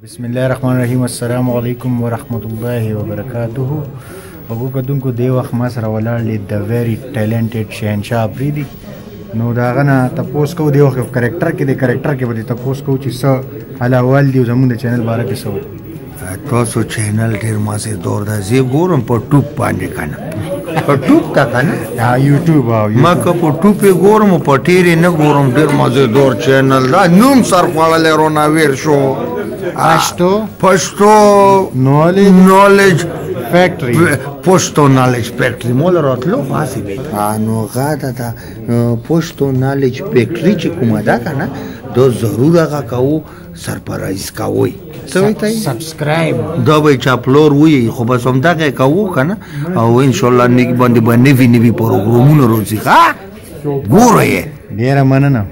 بسم الله الرحمن الرحیم. السلام علیکم ورحمت الله وبرکاته. وګو کدونکو دی وخت ما سره ولاړ دی د ویری ټیلنټډ شهنشاه افریدي. نو دا غنه تاسو کو دی وخت کریکټر کې د کریکټر کې به تاسو کو چې څه حلاوال دی زموږ د چینل باره کې څه تاسو چینل ډیر مازه دور دا زی ګورم په ټوب باندې کنه په ټوب تا کنه یوټیوب او ما که په ټوب ګورم په ټیرې نه ګورم ډیر مازه دور چینل دا نوم سر خپل رونا ویر شو پښتو نالج فیکټری پښتو نالج فیکټری مول راتلو خاصی به نو غاده دا پښتو نالج فیکټری چې کومه ده کنه دو ضرور هغه کوو سرپرایز کوي سبسکرایب دا به چاپلور وي خو بس هم دغه کوو کنه او ان شاء الله نیک باندې باندې نوی پروګرامونه روزي ها ګورئ ډیره مننه.